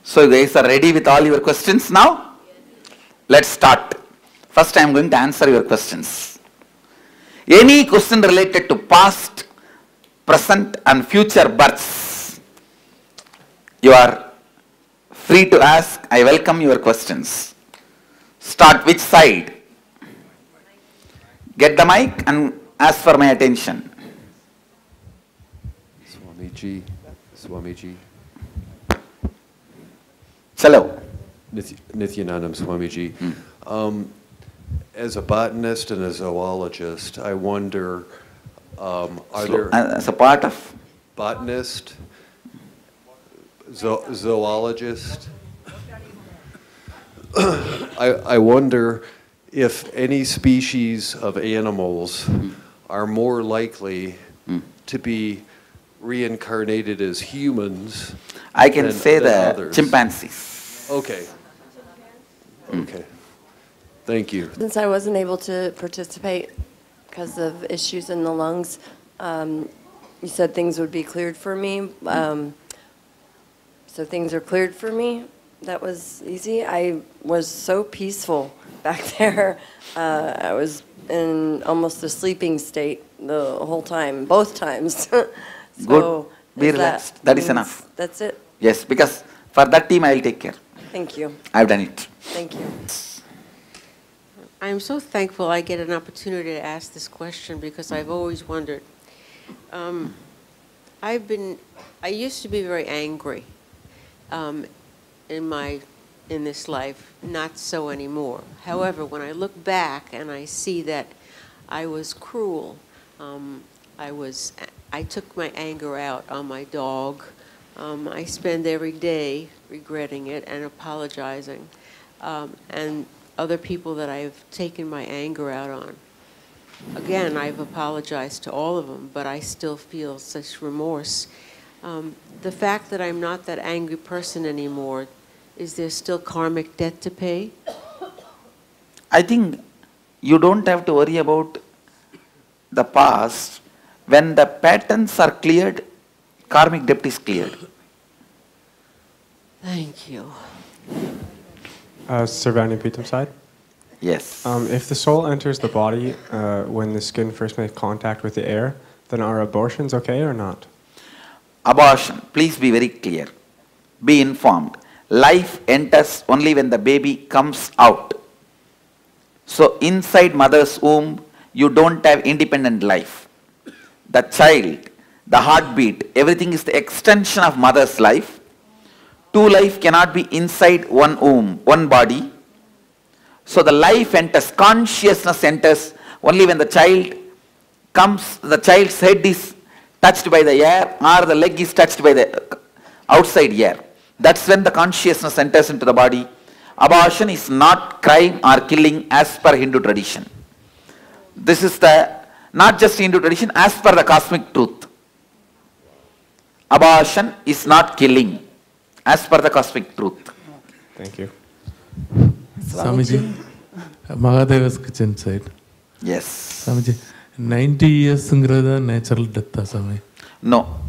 So you guys are ready with all your questions now? Let's start. First I am going to answer your questions. Any question related to past, present and future births, you are free to ask. I welcome your questions. Start which side? Get the mic and ask for my attention. Swamiji. Chalo. Nithyananda Swamiji. As a botanist and a zoologist, I wonder, are there... As a part of? Botanist, zoologist. I wonder if any species of animals are more likely to be reincarnated as humans. I can say the others. Chimpanzees. Okay. Okay. Thank you. Since I wasn't able to participate because of issues in the lungs, you said things would be cleared for me. So things are cleared for me. That was easy. I was so peaceful back there. I was in almost a sleeping state the whole time, both times. Good. Be relaxed. That is enough. That's it? Yes, because for that team I will take care. Thank you. I've done it. Thank you. I'm so thankful I get an opportunity to ask this question because I've always wondered. I used to be very angry in this life, not so anymore. However, when I look back and I see that I was cruel, I took my anger out on my dog. I spend every day regretting it and apologizing. And other people that I've taken my anger out on. Again, I've apologized to all of them, but I still feel such remorse. The fact that I'm not that angry person anymore, is there still karmic debt to pay? I think you don't have to worry about the past. When the patterns are cleared, karmic debt is cleared. Thank you. Surrounding Pitam side? Yes. If the soul enters the body when the skin first makes contact with the air, then are abortions okay or not? Abortion, please be very clear. Be informed. Life enters only when the baby comes out. So inside mother's womb, you don't have independent life. The child, the heartbeat, everything is the extension of mother's life. Two life cannot be inside one womb, one body. So the life enters, consciousness enters only when the child comes, the child's head is touched by the air or the leg is touched by the outside air. That's when the consciousness enters into the body. Abortion is not crime or killing as per Hindu tradition. This is not just Hindu tradition, as per the cosmic truth. Abortion is not killing, as per the cosmic truth. Thank you. Swamiji, Mahadeva's kitchen side. Yes. Swamiji, 90 years is natural death, Swami? No.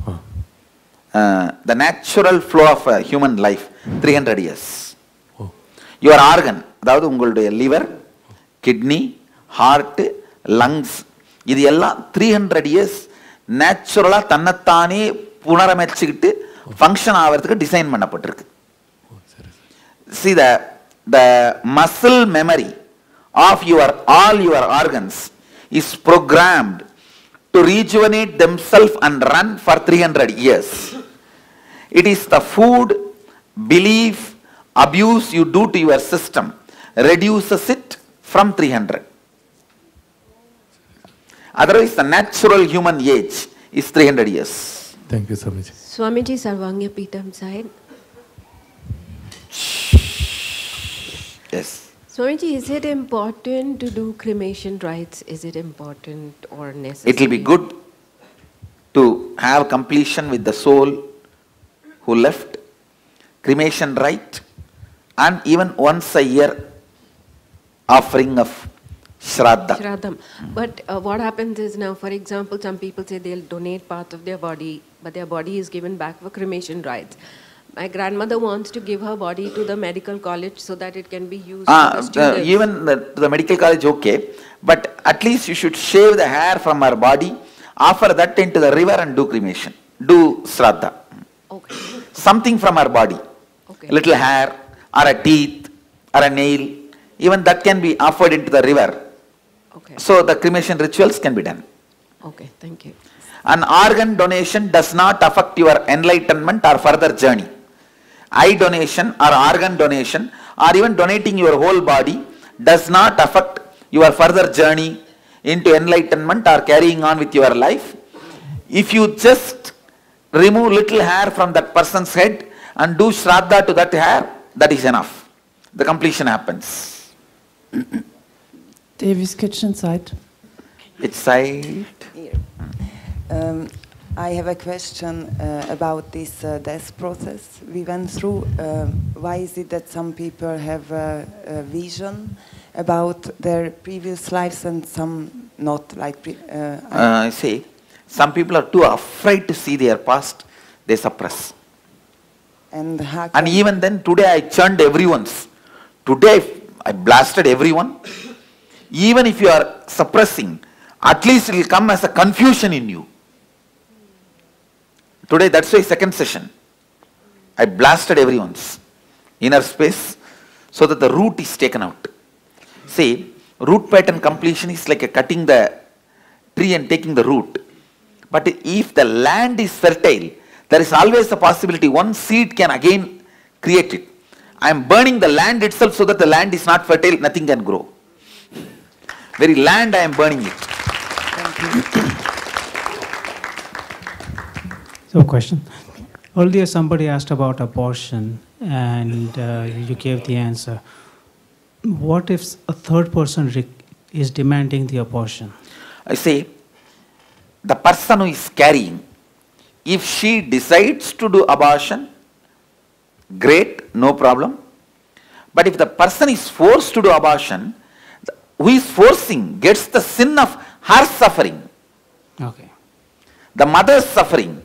The natural flow of a human life, 300 years. Oh. Your organ, அதாவது உங்களுடைய liver, kidney, heart, lungs, இது எல்லாம் 300 years naturally தன்னைத்தானே புனரமைச்சுக்கிட்டு function ஆகிறதுக்கு design பண்ணப்பட்டிருக்கு. See the muscle memory of all your organs is programmed to rejuvenate themselves and run for 300 years. It is the food, belief, abuse you do to your system reduces it from 300. Otherwise, the natural human age is 300 years. Thank you, Swamiji. Swamiji, Sarvanya Pitam side. Yes. Swamiji, is it important to do cremation rites? Is it important or necessary? It will be good to have completion with the soul who left, cremation rite, and even once a year offering of Shraddha. Shraddham. But what happens is now, for example, some people say they'll donate part of their body, but their body is given back for cremation rites. my grandmother wants to give her body to the medical college so that it can be used for the students. Even to the medical college, okay. But at least you should shave the hair from her body, offer that into the river and do cremation. Do Shraddha. Okay. Something from her body. Okay. A little hair, or a teeth, or a nail. Even that can be offered into the river. Okay. So the cremation rituals can be done. Okay, thank you. An organ donation does not affect your enlightenment or further journey. Eye donation or organ donation or even donating your whole body does not affect your further journey into enlightenment or carrying on with your life. If you just remove little hair from that person's head and do Shraddha to that hair, that is enough. The completion happens. Davis kitchen side. Which side? Here. I have a question about this death process we went through. Why is it that some people have a vision about their previous lives and some not? Like, I see. Some people are too afraid to see their past, they suppress. And even then, today I churned everyone's. Today I blasted everyone. Even if you are suppressing, at least it will come as a confusion in you. Today, that's why second session. I blasted everyone's inner space so that the root is taken out. See, root pattern completion is like a cutting the tree and taking the root. But if the land is fertile, there is always a possibility one seed can again create it. I am burning the land itself so that the land is not fertile, nothing can grow. Very land I am burning it. Thank you. So, question. Earlier, somebody asked about abortion, and you gave the answer. What if a third person is demanding the abortion? I say, the person who is carrying, if she decides to do abortion, great, no problem. But if the person is forced to do abortion, who is forcing gets the sin of her suffering. Okay. The mother's suffering,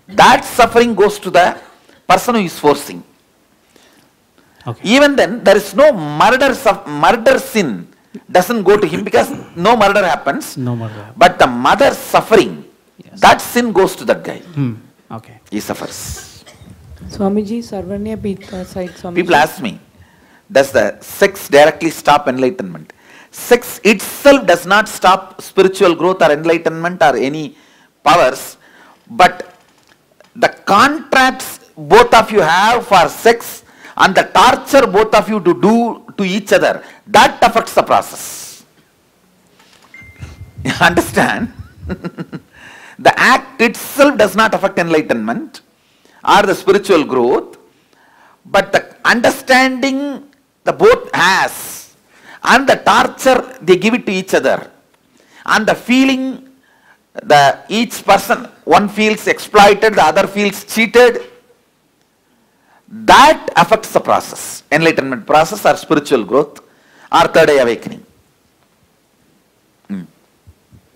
that suffering goes to the person who is forcing. Okay. Even then, there is no murder sin doesn't go to him because no murder happens. No murder. But the mother's suffering, yes, that sin goes to that guy. Okay. He suffers. Swamiji, Sarvanya Pita side, Swamiji. People ask me, does the sex directly stop enlightenment? Sex itself does not stop spiritual growth or enlightenment or any powers, but the contracts both of you have for sex and the torture both of you to do to each other, that affects the process. You understand? The act itself does not affect enlightenment or the spiritual growth, but the understanding the both has and the torture they give it to each other and the feeling each person, one feels exploited, the other feels cheated, that affects the process, enlightenment process or spiritual growth or third eye awakening.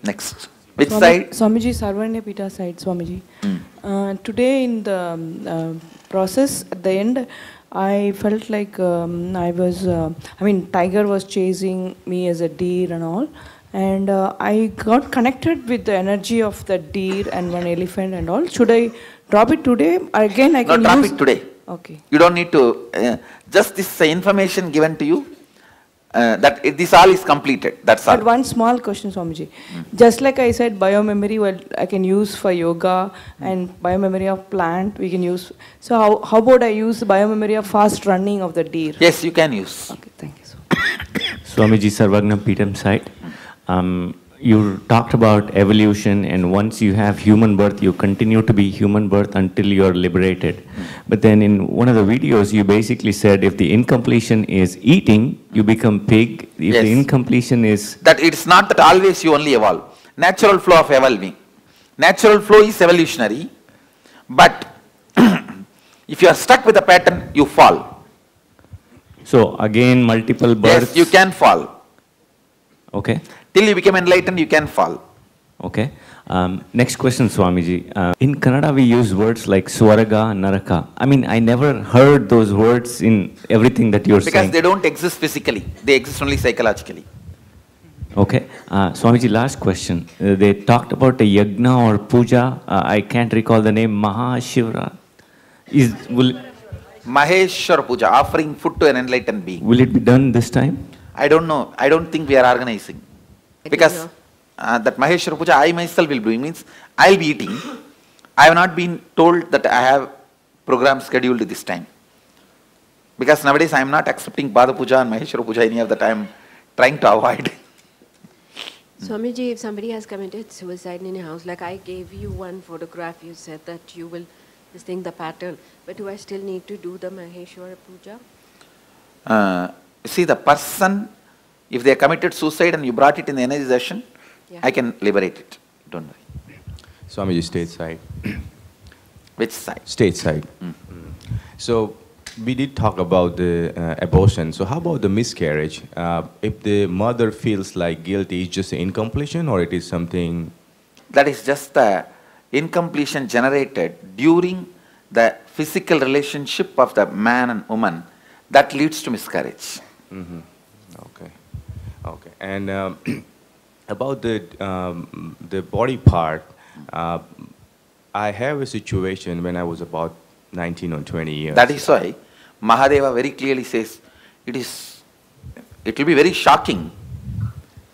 Next. Which side? Swamiji, Sarvanya Pita side, Swamiji. Today in the process, at the end, I felt like tiger was chasing me as a deer and all. And I got connected with the energy of the deer and one elephant and all. Should I drop it today? Again, I can drop it today. Okay. You don't need to, just this information given to you, this all is completed. That's all. But one small question, Swamiji. Just like I said, biomemory, well, I can use for yoga and biomemory of plant, we can use. So how about I use the biomemory of fast running of the deer? Yes, you can use. Okay, thank you. Swamiji Sarvagnam Peetam side. You talked about evolution, and once you have human birth, you continue to be human birth until you're liberated. But then in one of the videos, you basically said if the incompletion is eating, you become pig. If the incompletion is... That it's not that always you only evolve. Natural flow of evolving. Natural flow is evolutionary, but if you are stuck with a pattern, you fall. So again, multiple births... Yes, you can fall. Okay. Till you become enlightened, you can fall. Okay. Next question, Swamiji. In Kannada, we use words like Swaraga, Naraka. I mean, I never heard those words in everything that you're saying. Because they don't exist physically. They exist only psychologically. Okay. Swamiji, last question. They talked about a yagna or puja. I can't recall the name. Mahashivra. Maheshwara Puja, offering food to an enlightened being. Will it be done this time? I don't know. I don't think we are organizing. Because that Maheshwara Puja, I myself will be doing, means I will be eating. I have not been told that I have program scheduled this time. Because nowadays I am not accepting Pada Puja and Maheshwara Puja, any of that I am trying to avoid. Swamiji, if somebody has committed suicide in your house, like I gave you one photograph, you said that you will distinct the pattern, but do I still need to do the Maheshwara Puja? See, the person, if they committed suicide and you brought it in the energy session, I can liberate it. Don't worry. Swamiji, state side. Which side? State side. So, we did talk about the abortion. So, how about the miscarriage? If the mother feels like guilty, is just an incompletion or it is something? That is just the incompletion generated during the physical relationship of the man and woman that leads to miscarriage. Okay. Okay. And about the body part, I have a situation when I was about 19 or 20 years. That is why Mahadeva very clearly says, it will be very shocking.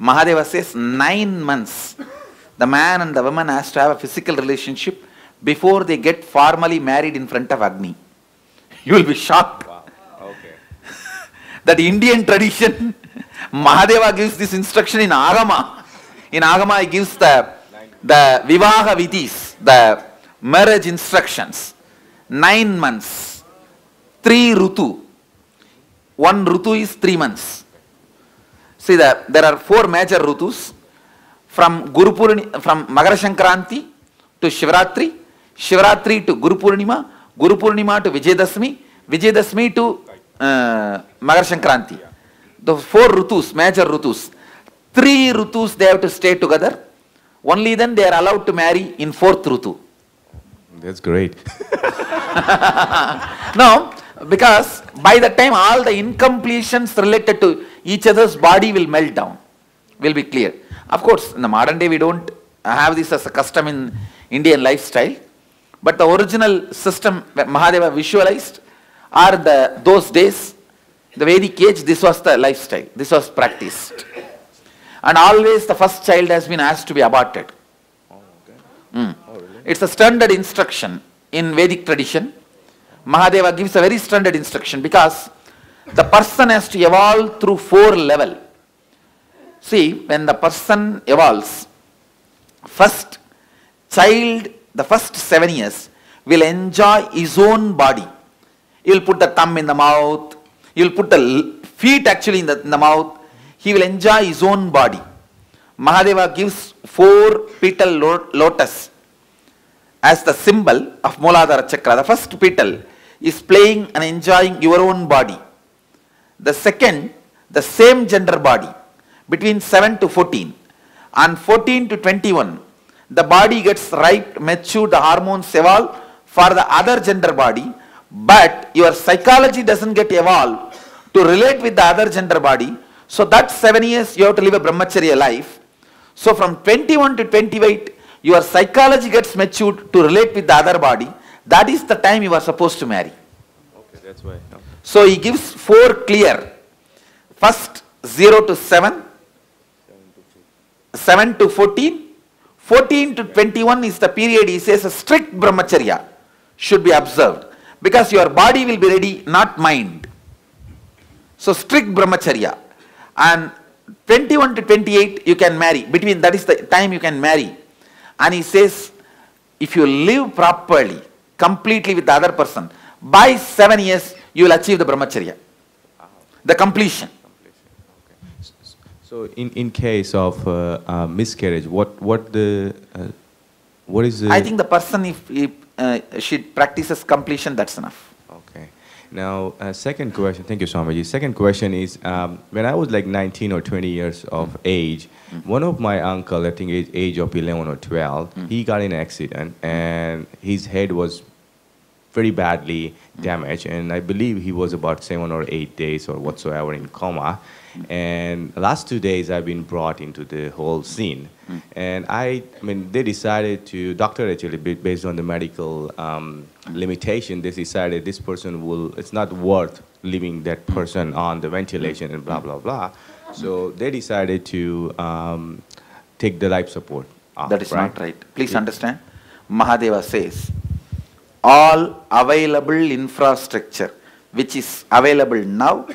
Mahadeva says 9 months the man and the woman has to have a physical relationship before they get formally married in front of Agni. You will be shocked. Wow. Okay. That Indian tradition, Mahadeva gives this instruction in Agama. In Agama he gives the Vivaha Vidhis, the marriage instructions. 9 months, 3 Rutu. 1 Rutu is 3 months. See, there are 4 major Rutus. From Magara Sankranti to Shivaratri, Shivaratri to Guru Purnima, Guru Purnima to Vijayadashmi, Vijayadashmi to Magara Sankranti. The 4 Rutus, major Rutus. 3 Rutus they have to stay together. Only then they are allowed to marry in 4th Rutu. That's great. No, because by the time all the incompletions related to each other's body will melt down, will be clear. Of course, in the modern day we don't have this as a custom in Indian lifestyle, but the original system that Mahadeva visualized are those days, the Vedic age, this was the lifestyle, this was practiced. And always the first child has been asked to be aborted. Oh, okay. Oh, really? It's a standard instruction in Vedic tradition. Mahadeva gives a very standard instruction because the person has to evolve through 4 levels. See, when the person evolves, first child, the first 7 years, will enjoy his own body. He will put the thumb in the mouth, he will put the feet actually in the mouth, he will enjoy his own body. Mahadeva gives 4 petal lotus as the symbol of Mooladhara Chakra. The first petal is playing and enjoying your own body. The second, the same gender body. Between 7 to 14 and 14 to 21, the body gets ripe, mature, the hormones evolve for the other gender body, but your psychology doesn't get evolved to relate with the other gender body. So that 7 years you have to live a brahmacharya life. So from 21 to 28, your psychology gets matured to relate with the other body. That is the time you are supposed to marry. Okay, that's why. Okay. So he gives 4 clear. First 0 to 7. 7 to 14, 14 to 21 is the period he says a strict brahmacharya should be observed because your body will be ready, not mind. So strict brahmacharya. And 21 to 28 you can marry, between that is the time you can marry. And he says if you live properly, completely with the other person, by 7 years you will achieve the brahmacharya, the completion. So in case of miscarriage, what is the? I think the person, if she practices completion, that's enough. Okay. Now, second question, thank you, Swamiji. Second question is, when I was like 19 or 20 years of age, one of my uncle, I think age of 11 or 12, he got in an accident and his head was very badly damaged, and I believe he was about 7 or 8 days or whatsoever in coma. And last 2 days I've been brought into the whole scene. And I mean, they decided to, doctor actually, based on the medical limitation, they decided this person will, it's not worth leaving that person on the ventilation and blah, blah, blah. So they decided to take the life support off. That is not right. Please understand. Mahadeva says, all available infrastructure which is available now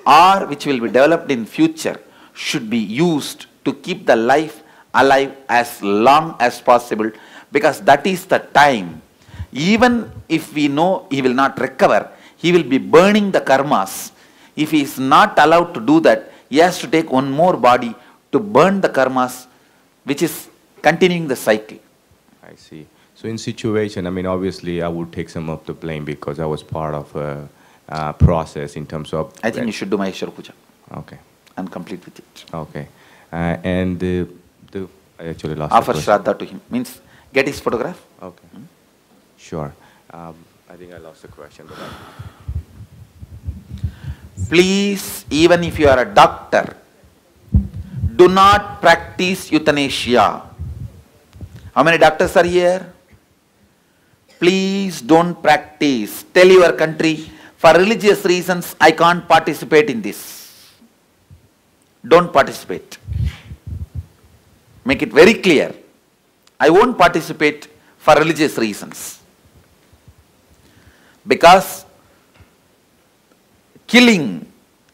or which will be developed in future should be used to keep the life alive as long as possible, because that is the time. Even if we know he will not recover, he will be burning the karmas. If he is not allowed to do that, he has to take one more body to burn the karmas, which is continuing the cycle. I see. So in situation, I mean, obviously I would take some of the blame because I was part of a process in terms of... I think you should do Maheshwara Puja. Okay. And complete with it. Okay. And I actually lost offer Shraddha to him. Means get his photograph. Okay. Sure. I think I lost the question. But please, even if you are a doctor, do not practice euthanasia. How many doctors are here? Please don't practice. Tell your country, for religious reasons, I can't participate in this. Don't participate. Make it very clear. I won't participate for religious reasons. Because killing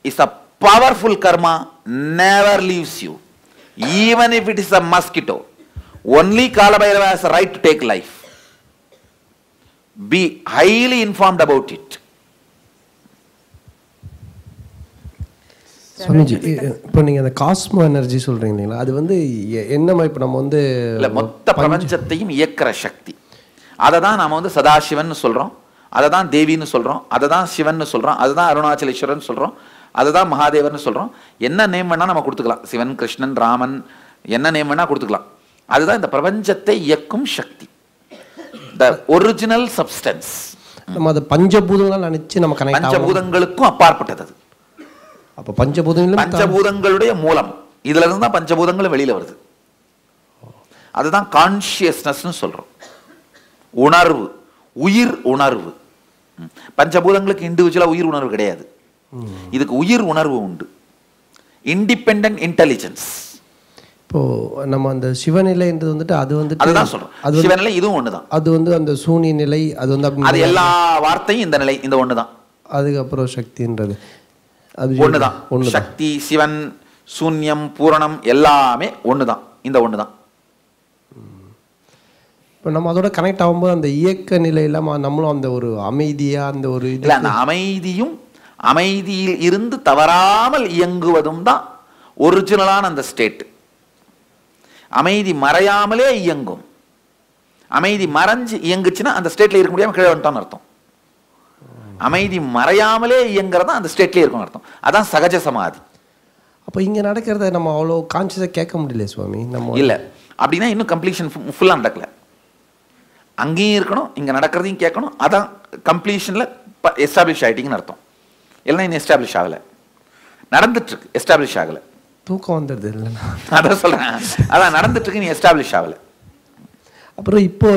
is a powerful karma, never leaves you. Even if it is a mosquito. Only kalabhairava has a right to take life. Be highly informed about it. Swamiji, இப்போ நீங்க அந்த Cosmo energy சொல்றீங்க இல்லைங்களா, அது வந்து என்னமா இப்போ நம்ம வந்து மொத்த பிரபஞ்சத்தையும் இயக்கிற சக்தி. அதை தான் நாம வந்து சதாசிவன் சொல்றோம், அதை தான் தேவின்னு சொல்றோம், அதை தான் சிவன் சொல்றோம், அதை தான் அருணாச்சலேஸ்வரன் சொல்றோம், அதை தான் மகாதேவர்னு சொல்றோம். என்ன நேம் வேணா நம்ம கொடுத்துக்கலாம். சிவன், கிருஷ்ணன், ராமன், என்ன நேம் வேணா கொடுத்துக்கலாம். அதுதான் இந்த பிரபஞ்சத்தை இயக்கும் சக்தி. The original substance. நம்ம அது பஞ்சபூதங்கள் நினைச்சு நம்ம கனெக்ட் ஆகும். பஞ்சபூதங்களுக்கும் அப்பாற்பட்டது அது. அப்ப பஞ்சபூதங்களுடைய மூலம். இதுல இருந்து தான் பஞ்சபூதங்கள் வெளியில வருது. அதுதான் கான்ஷியஸ்னஸ்னு சொல்றோம். உணர்வு, உயிர் உணர்வு. பஞ்சபூதங்களுக்கு இண்டிவிஜுவலா உயிர் உணர்வு கிடையாது. இதுக்கு உயிர் உணர்வு உண்டு. Independent intelligence. இப்போ நம்ம அந்த சிவநிலைன்றது வந்துட்டு அது வந்துட்டு அதுதான் சொல்றோம். சிவநிலை இதுவும் ஒண்ணுதான். அது வந்து அந்த சூனி நிலை, அது வந்து அது எல்லா வார்த்தையும் இந்த நிலை, இந்த ஒண்ணுதான். அதுக்கப்புறம் சக்தின்றது அது ஒண்ணுதான். சக்தி, சிவன், சூன்யம், பூரணம் எல்லாமே ஒண்ணுதான், இந்த ஒண்ணுதான். இப்போ நம்ம அதோட கனெக்ட் ஆகும்போது அந்த இயக்க நிலையில நம்மளும் அந்த ஒரு அமைதியா அந்த ஒரு இல்ல, அந்த அமைதியும் அமைதியில் இருந்து தவறாமல் இயங்குவதும் தான் ஒரிஜினலான அந்த ஸ்டேட். அமைதி மறையாமலே இயங்கும். அமைதி மறைஞ்சு இயங்குச்சுன்னா அந்த ஸ்டேட்ல இருக்க முடியாம கீழே வந்துட்டான்னு அர்த்தம். அமைதி மறையாமலே இயங்குறதா அந்த ஸ்டேட்லயே இருக்கும் அர்த்தம். அதான் சகஜ சமாதி. அப்போ இங்க நடக்கிறத நம்ம அவ்வளோ கான்சியஸா கேட்க முடியல சுவாமி. நம்ம இல்ல அப்படின்னா இன்னும் கம்ப்ளீஷன் ஃபுல்லா நடக்கல. அங்கேயும் இருக்கணும், இங்க நடக்கிறதையும் கேட்கணும். அதான் கம்ப்ளீஷன்ல எஸ்டாப்ளிஷ் ஆயிட்டீங்கன்னு அர்த்தம். எல்லாம் இன்னும் எஸ்டாப்ளிஷ் ஆகல, நடந்துட்டு இருக்கு, எஸ்டாப்ளிஷ் ஆகல. தூக்கம் வந்துடுது இல்லைன்னா அதான் சொல்றேன். அதான் நடந்துட்டு இருக்கு, நீ எஸ்டாப்ளிஷ் ஆகல. அப்புறம் இப்போ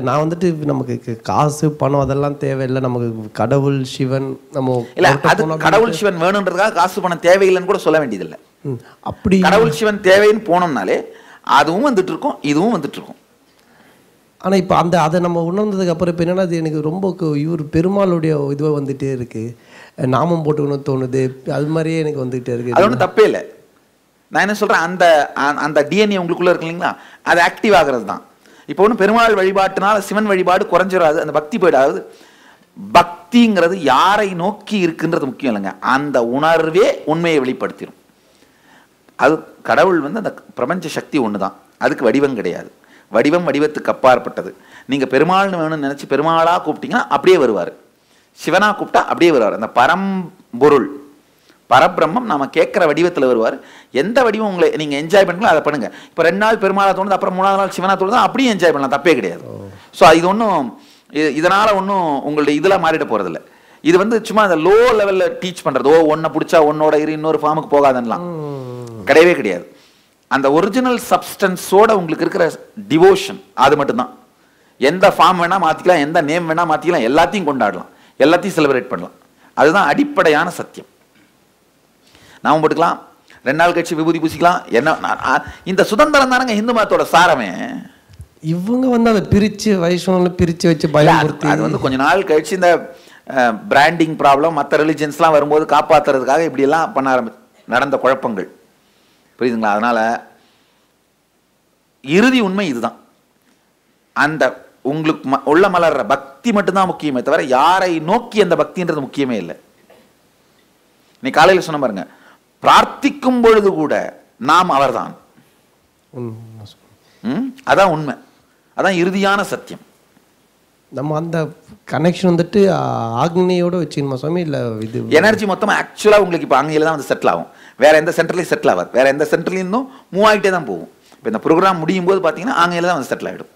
நான் வந்துட்டு நமக்கு காசு பணம் அதெல்லாம் தேவையில்லை, நமக்கு கடவுள் சிவன் நம்ம இல்ல, அது கடவுள் சிவன் வேணுன்றதுக்காக காசு பணம் தேவையில்லைன்னு கூட சொல்ல வேண்டியதில்லை. அப்படி கடவுள் சிவன் தேவைன்னு போனோம்னாலே அதுவும் வந்துட்டு இருக்கும், இதுவும் வந்துட்டு இருக்கும். ஆனா இப்போ அந்த அதை நம்ம உணர்ந்ததுக்கு அப்புறம் இப்போ என்னன்னா, அது எனக்கு ரொம்ப இவர் பெருமாளுடைய இதுவாக வந்துட்டே இருக்கு, நாமம் போட்டுக்கணும்னு தோணுது, அது மாதிரியே எனக்கு வந்துகிட்டே இருக்கு. அது ஒன்றும் தப்பே இல்லை. நான் என்ன சொல்றேன், அந்த அந்த டிஎன்ஏ உங்களுக்குள்ள இருக்கு இல்லைங்களா, அது ஆக்டிவ் ஆகிறது தான். இப்போ ஒன்றும் பெருமாள் வழிபாட்டுனால சிவன் வழிபாடு குறைஞ்சிடாது, அந்த பக்தி போயிடாது. பக்திங்கிறது யாரை நோக்கி இருக்குன்றது முக்கியம் இல்லைங்க, அந்த உணர்வே உண்மையை வெளிப்படுத்திடும். அது கடவுள் வந்து அந்த பிரபஞ்ச சக்தி ஒன்று தான், அதுக்கு வடிவம் கிடையாது. வடிவம் வடிவத்துக்கு அப்பாற்பட்டது. நீங்க பெருமாள்னு வேணும்னு நினைச்சு பெருமாளா கூப்பிட்டீங்கன்னா அப்படியே வருவார். சிவனா கூப்பிட்டா அப்படியே வருவார். அந்த பரம்பொருள் பரபிரம்மம் நாம கேட்குற வடிவத்தில் வருவார். எந்த வடிவம் உங்களை நீங்கள் என்ஜாய் பண்ணுங்களோ அதை பண்ணுங்க. இப்போ 2 நாள் பெருமாளா தோணுது, அப்புறம் 3ஆவது நாள் சிவனா தோணுது, அப்படியே என்ஜாய் பண்ணலாம், தப்பே கிடையாது. ஸோ இது ஒன்றும் இதனால் ஒன்றும் உங்களுடைய இதில் மாறிட போகிறதில்ல. இது வந்து சும்மா அந்த லோ லெவலில் டீச் பண்ணுறது, ஒன்றை பிடிச்சா ஒன்னோட இன்னொரு ஃபார்முக்கு போகாதன்னலாம் கிடையவே கிடையாது. அந்த ஒரிஜினல் சப்ஸ்டன்ஸோட உங்களுக்கு இருக்கிற டிவோஷன் அது மட்டும்தான். எந்த ஃபார்ம் வேணால் மாற்றிக்கலாம், எந்த நேம் வேணால் மாற்றிக்கலாம், எல்லாத்தையும் கொண்டாடலாம், எல்லாத்தையும் செலிப்ரேட் பண்ணலாம். அதுதான் அடிப்படையான சத்தியம். நாம போட்டுக்கலாம், 2 நாள் கழிச்சு விபூதி பூசிக்கலாம். என்ன இந்த சுதந்திரம் தானங்க இந்து மதத்தோட சாரமே. இவங்க வந்து அதை பிரித்து வைஷ்ணவனை பிரித்து வச்சு பயன்படுத்தி அது வந்து கொஞ்ச நாள் கழிச்சு இந்த பிராண்டிங் ப்ராப்ளம் மற்ற ரிலிஜன்ஸ்லாம் வரும்போது காப்பாற்றுறதுக்காக இப்படியெல்லாம் பண்ண நடந்த குழப்பங்கள், புரியுதுங்களா? அதனால இறுதி உண்மை இதுதான். அந்த உங்களுக்கு உள்ள மலர்ற பக்தி மட்டும்தான் முக்கியமே தவிர யாரை நோக்கி அந்த பக்தின்றது முக்கியமே இல்லை. நீ காலையில் சொன்ன பாருங்க, பிரார்த்திக்கும் பொழுது கூட நாம் அவர்தான். அதான் உண்மை, அதான் இறுதியான சத்தியம். நம்ம அந்த கனெக்ஷன் வந்துட்டு ஆக்னியோட வச்சுக்கணுமா சுவாமி? இல்லை இது எனர்ஜி மொத்தமாக ஆக்சுவலாக உங்களுக்கு இப்போ அங்கேயில தான் வந்து செட்டில் ஆகும். வேற எந்த சென்டர்லையும் செட்டில் ஆகாது, வேற எந்த சென்டர்லையும் மூவ் ஆகிட்டே தான் போகும். இப்போ இந்த ப்ரோக்ராம் முடியும் போது பார்த்தீங்கன்னா அங்கேயில தான் வந்து செட்டில் ஆகிடும்.